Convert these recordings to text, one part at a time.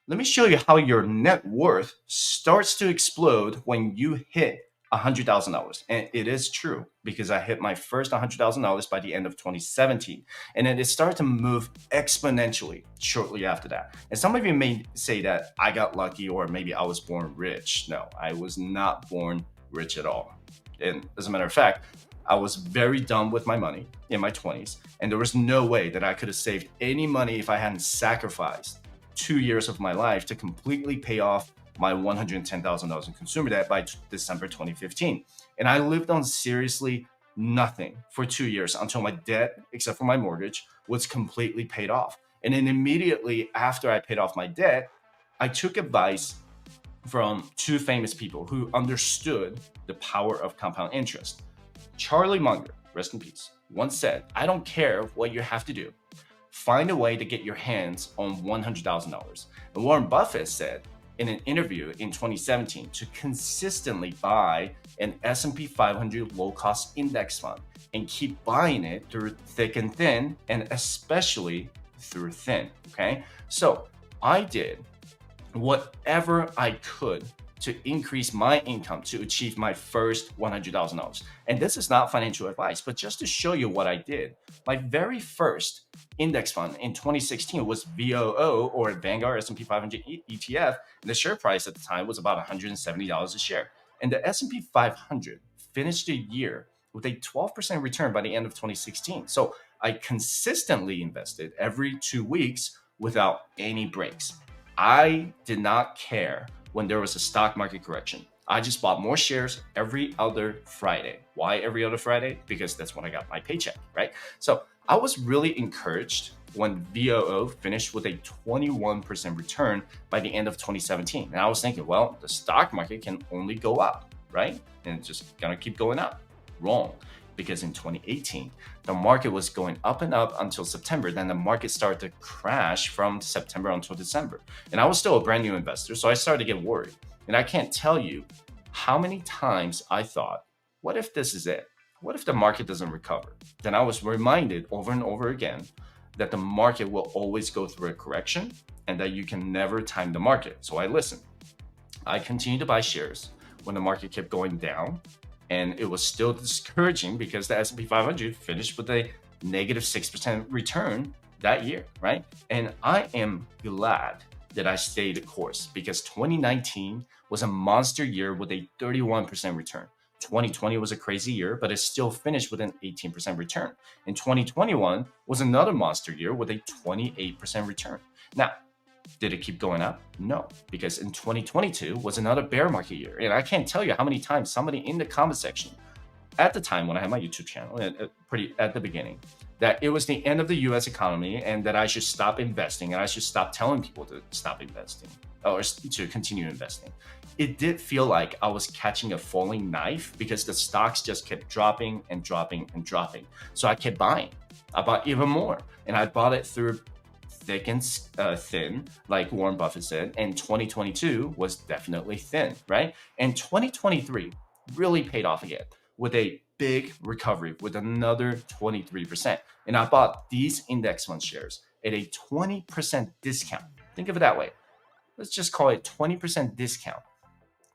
Let me show you how your net worth starts to explode when you hit $100,000. And it is true because I hit my first $100,000 by the end of 2017. And then it started to move exponentially shortly after that. And some of you may say that I got lucky or maybe I was born rich. No, I was not born rich at all. And as a matter of fact, I was very dumb with my money in my 20s. And there was no way that I could have saved any money if I hadn't sacrificed 2 years of my life to completely pay off my $110,000 in consumer debt by December 2015. And I lived on seriously nothing for 2 years until my debt, except for my mortgage, was completely paid off. And then immediately after I paid off my debt, I took advice from two famous people who understood the power of compound interest. Charlie Munger, rest in peace, once said, "I don't care what you have to do. Find a way to get your hands on $100,000. And Warren Buffett said in an interview in 2017 to consistently buy an S&P 500 low-cost index fund and keep buying it through thick and thin, and especially through thin, okay? So I did whatever I could to increase my income to achieve my first $100,000. And this is not financial advice, but just to show you what I did. My very first index fund in 2016 was VOO, or Vanguard S&P 500 ETF. And the share price at the time was about $170 a share. And the S&P 500 finished the year with a 12% return by the end of 2016. So I consistently invested every 2 weeks without any breaks. I did not care when there was a stock market correction. I just bought more shares every other Friday. Why every other Friday? Because that's when I got my paycheck, right? So I was really encouraged when VOO finished with a 21% return by the end of 2017. And I was thinking, well, the stock market can only go up, right? And it's just gonna keep going up. Wrong. Because in 2018, the market was going up and up until September. Then the market started to crash from September until December. And I was still a brand new investor, so I started to get worried. And I can't tell you how many times I thought, what if this is it? What if the market doesn't recover? Then I was reminded over and over again that the market will always go through a correction and that you can never time the market. So I listened. I continued to buy shares when the market kept going down. And it was still discouraging because the S&P 500 finished with a negative 6% return that year, right? And I am glad that I stayed the course because 2019 was a monster year with a 31% return. 2020 was a crazy year, but it still finished with an 18% return. And 2021 was another monster year with a 28% return. Now, did it keep going up? No, because in 2022 was another bear market year. And I can't tell you how many times somebody in the comment section at the time when I had my YouTube channel, at the beginning, that it was the end of the US economy and that I should stop investing and I should stop telling people to stop investing or to continue investing. It did feel like I was catching a falling knife because the stocks just kept dropping and dropping and dropping. So I kept buying. I bought even more, and I bought it through thick and thin, like Warren Buffett said, and 2022 was definitely thin, right? And 2023 really paid off again with a big recovery with another 23%. And I bought these index fund shares at a 20% discount. Think of it that way. Let's just call it 20% discount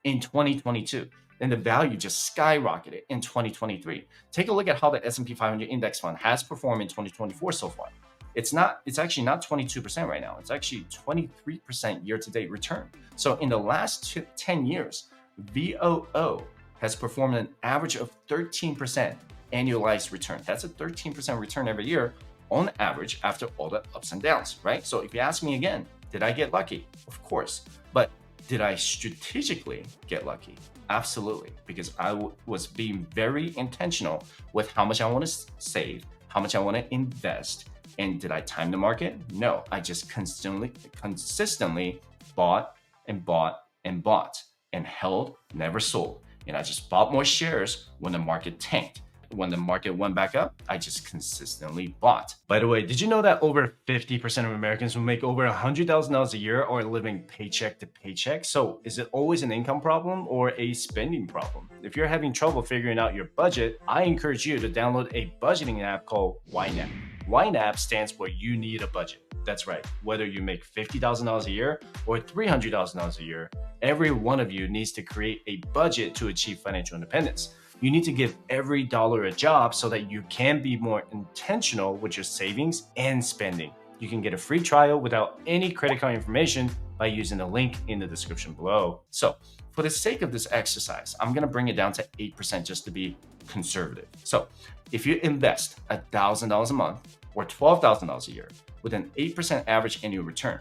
in 2022. Then the value just skyrocketed in 2023. Take a look at how the S&P 500 index fund has performed in 2024 so far. It's actually not 22% right now. It's actually 23% year-to-date return. So in the last 10 years, VOO has performed an average of 13% annualized return. That's a 13% return every year on average after all the ups and downs, right? So if you ask me again, did I get lucky? Of course. But did I strategically get lucky? Absolutely, because I was being very intentional with how much I want to save, how much I want to invest. And did I time the market? No, I just consistently bought and bought and bought and held, never sold. And I just bought more shares when the market tanked. when the market went back up, I just consistently bought. By the way, did you know that over 50% of Americans who make over $100,000 a year are living paycheck to paycheck? So is it always an income problem or a spending problem? If you're having trouble figuring out your budget, I encourage you to download a budgeting app called YNAB. YNAB stands for You Need a Budget. That's right. Whether you make $50,000 a year or $300,000 a year, every one of you needs to create a budget to achieve financial independence. You need to give every dollar a job so that you can be more intentional with your savings and spending. You can get a free trial without any credit card information by using the link in the description below. So for the sake of this exercise, I'm going to bring it down to 8% just to be conservative. So if you invest $1,000 a month or $12,000 a year with an 8% average annual return,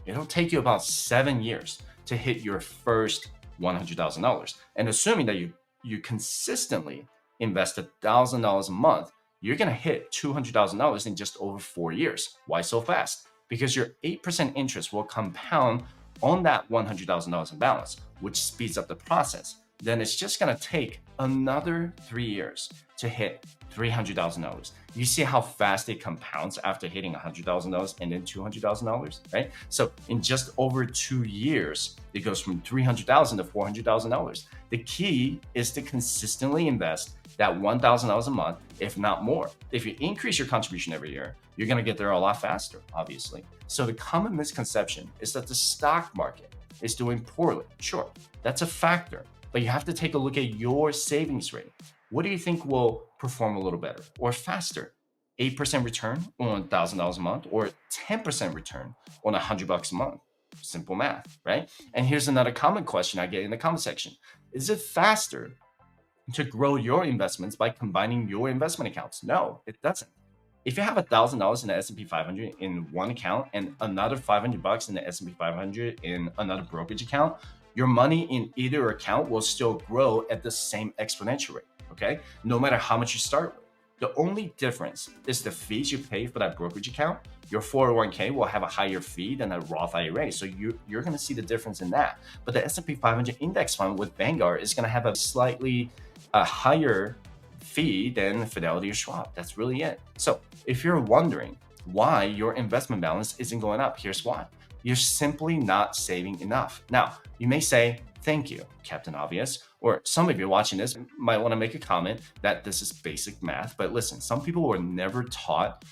it'll take you about 7 years to hit your first $100,000. And assuming that you consistently invest $1,000 a month, you're going to hit $200,000 in just over 4 years. Why so fast? Because your 8% interest will compound on that $100,000 in balance, which speeds up the process. Then it's just going to take another 3 years to hit $300,000. You see how fast it compounds after hitting $100,000 and then $200,000, right? So in just over 2 years, it goes from $300,000 to $400,000. The key is to consistently invest that $1,000 a month, if not more. If you increase your contribution every year, you're going to get there a lot faster, obviously. So the common misconception is that the stock market is doing poorly. Sure, that's a factor, but you have to take a look at your savings rate. What do you think will perform a little better or faster? 8% return on $1,000 a month or 10% return on $100 a month? Simple math, right? And here's another common question I get in the comment section. Is it faster to grow your investments by combining your investment accounts? No, it doesn't. If you have $1,000 in the S&P 500 in one account and another $500 in the S&P 500 in another brokerage account, your money in either account will still grow at the same exponential rate. Okay, no matter how much you start with. The only difference is the fees you pay for that brokerage account. Your 401k will have a higher fee than a Roth IRA, so you're going to see the difference in that. But the S&P 500 index fund with Vanguard is going to have a slightly higher fee than Fidelity or Schwab. That's really it. So if you're wondering why your investment balance isn't going up, here's why. You're simply not saving enough. Now, you may say, thank you, Captain Obvious. Or some of you watching this might want to make a comment that this is basic math. But listen, some people were never taught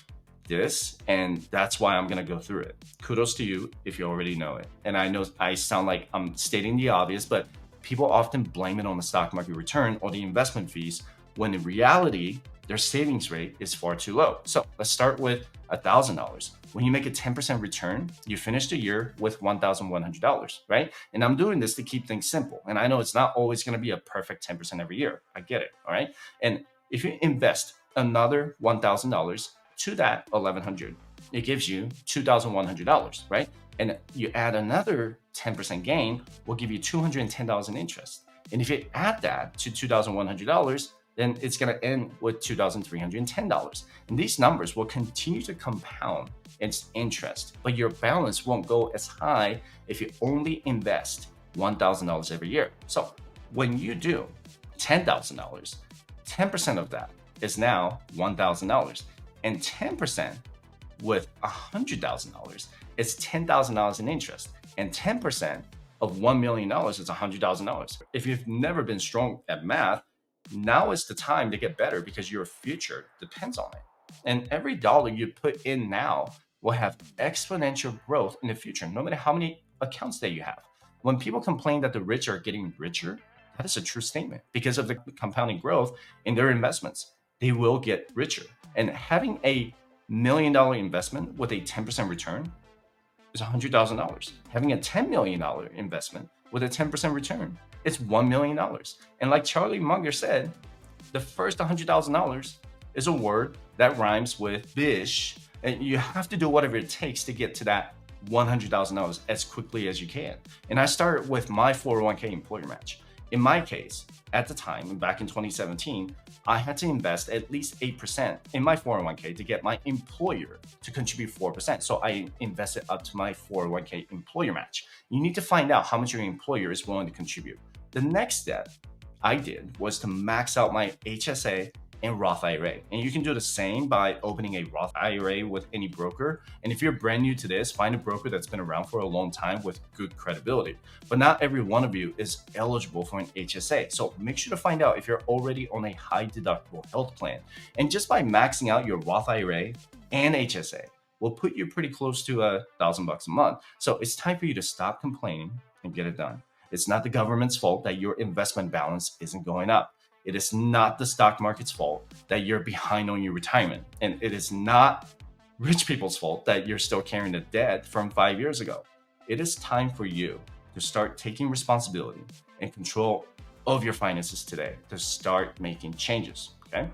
this, and that's why I'm going to go through it. Kudos to you if you already know it. And I know I sound like I'm stating the obvious, but people often blame it on the stock market return or the investment fees, when in reality, their savings rate is far too low. So let's start with $1,000. When you make a 10% return, you finish the year with $1,100, right? And I'm doing this to keep things simple. And I know it's not always going to be a perfect 10% every year. I get it, all right? And if you invest another $1,000 to that $1,100, it gives you $2,100, right? And you add another 10% gain, will give you $210 in interest. And if you add that to $2,100, then it's going to end with $2,310. And these numbers will continue to compound its interest, but your balance won't go as high if you only invest $1,000 every year. So when you do $10,000, 10% of that is now $1,000, and 10% with $100,000 is $10,000 in interest, and 10% of $1 million is $100,000. If you've never been strong at math, now is the time to get better because your future depends on it. And every dollar you put in now will have exponential growth in the future, no matter how many accounts that you have. When people complain that the rich are getting richer, that is a true statement. Because of the compounding growth in their investments, they will get richer. And having a $1 million investment with a 10% return is $100,000. Having a $10 million investment with a 10% return, it's $1 million. And like Charlie Munger said, the first $100,000 is a word that rhymes with bish, and you have to do whatever it takes to get to that $100,000 as quickly as you can. And I started with my 401k employer match. In my case, at the time, back in 2017, I had to invest at least 8% in my 401k to get my employer to contribute 4%. So I invested up to my 401k employer match. You need to find out how much your employer is willing to contribute. The next step I did was to max out my HSA and Roth IRA. And you can do the same by opening a Roth IRA with any broker. And if you're brand new to this, find a broker that's been around for a long time with good credibility. But not every one of you is eligible for an HSA. So make sure to find out if you're already on a high deductible health plan. And just by maxing out your Roth IRA and HSA will put you pretty close to $1,000 a month. So it's time for you to stop complaining and get it done. It's not the government's fault that your investment balance isn't going up. It is not the stock market's fault that you're behind on your retirement. And it is not rich people's fault that you're still carrying the debt from 5 years ago. It is time for you to start taking responsibility and control of your finances today, to start making changes, okay?